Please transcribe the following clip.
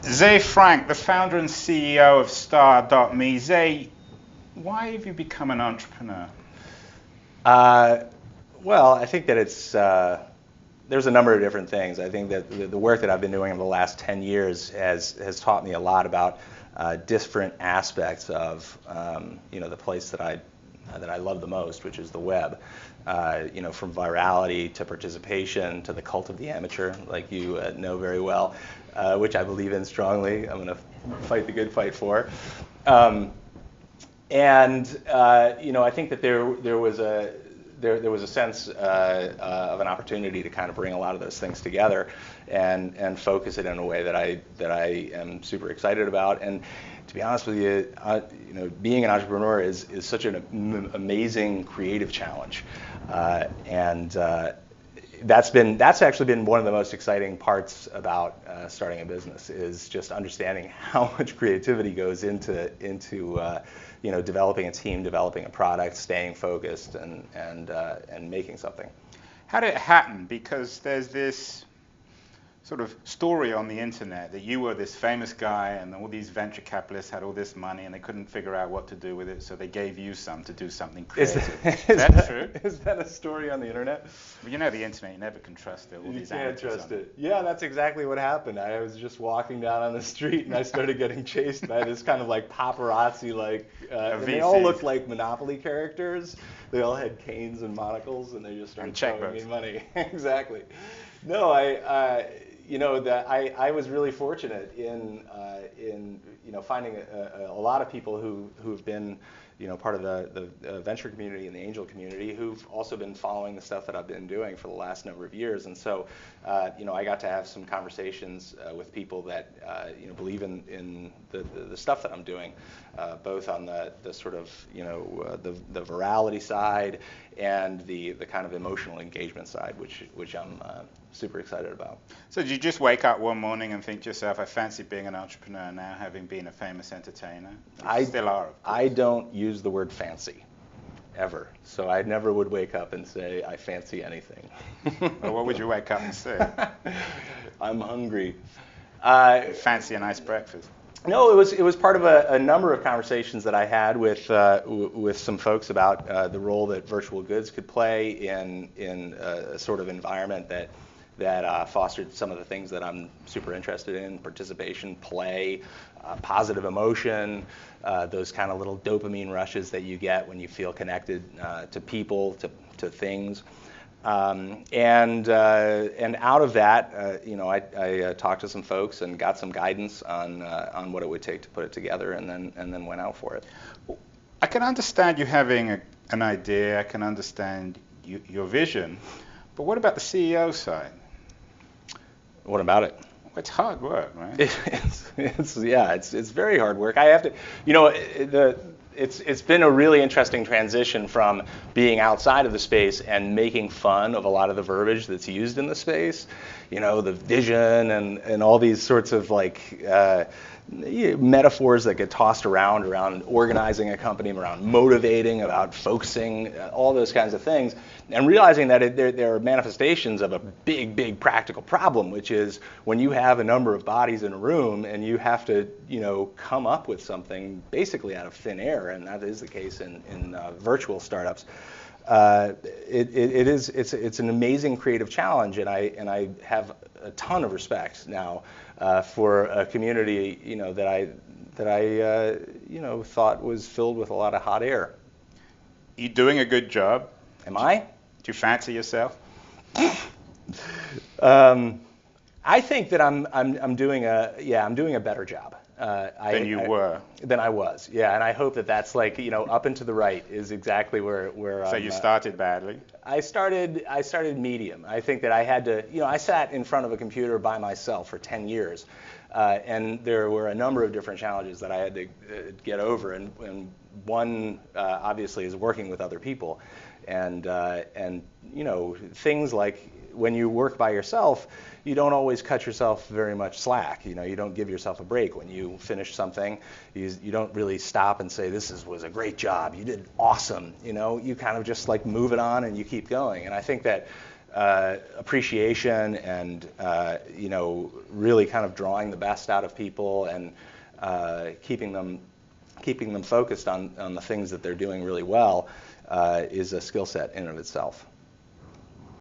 Ze Frank, the founder and CEO of Star.me. Ze, why have you become an entrepreneur? Uh, well, I think that there's a number of different things. I think that the work that I've been doing over the last 10 years has taught me a lot about different aspects of the place that I love the most, which is the web. From virality to participation to the cult of the amateur, like you know very well, which I believe in strongly. I'm going to fight the good fight for. I think that there was a sense of an opportunity to kind of bring a lot of those things together and focus it in a way that I am super excited about. And to be honest with you, being an entrepreneur is such an amazing creative challenge, and that's actually been one of the most exciting parts about starting a business, is just understanding how much creativity goes into developing a team, developing a product, staying focused, and making something. How did it happen? Because there's this sort of story on the internet that you were this famous guy and all these venture capitalists had all this money and they couldn't figure out what to do with it, so they gave you some to do something creative. Is that true? Is that a story on the internet? Well, the internet, you never can trust it. You can't trust it. Yeah, that's exactly what happened. I was just walking down on the street and I started getting chased by this kind of like paparazzi, and they all looked like Monopoly characters. They all had canes and monocles and they just started throwing me money. Exactly. No, I was really fortunate in finding a lot of people who've been part of the venture community and the angel community who've also been following the stuff that I've been doing for the last number of years. And so I got to have some conversations with people that believe in the stuff that I'm doing, both on the sort of the virality side and the kind of emotional engagement side, which I'm super excited about. So did you just wake up one morning and think to yourself, I fancy being an entrepreneur now, having been a famous entertainer? You still are, of course. I don't use the word fancy, ever. So I never would wake up and say, I fancy anything. Well, what would you wake up and say? I'm hungry. Fancy a nice breakfast. No, it was part of a number of conversations that I had with some folks about the role that virtual goods could play in a sort of environment that fostered some of the things that I'm super interested in: participation, play, positive emotion, those kind of little dopamine rushes that you get when you feel connected to people, to things. And out of that, I talked to some folks and got some guidance on what it would take to put it together, and then went out for it. I can understand you having an idea. I can understand your vision, but what about the CEO side? What about it? It's hard work, right? It's very hard work. I have to, It's been a really interesting transition from being outside of the space and making fun of a lot of the verbiage that's used in the space, the vision and all these sorts of metaphors that get tossed around organizing a company, around motivating, about focusing, all those kinds of things, and realizing that there are manifestations of a big practical problem, which is when you have a number of bodies in a room and you have to come up with something basically out of thin air, and that is the case in virtual startups. It's an amazing creative challenge, and I have a ton of respect now for a community that I thought was filled with a lot of hot air. You doing a good job? Am I? Do you fancy yourself? I think that I'm doing a better job. Than you were. Than I was, yeah, and I hope that that's up and to the right is exactly where. So you started badly. I started medium. I think that I had to, I sat in front of a computer by myself for 10 years, and there were a number of different challenges that I had to get over, and one obviously is working with other people, and things like when you work by yourself, you don't always cut yourself very much slack. You don't give yourself a break when you finish something. You don't really stop and say, this was a great job, you did awesome. You kind of just move it on and you keep going. And I think that appreciation and really kind of drawing the best out of people and keeping them focused on the things that they're doing really well is a skill set in and of itself.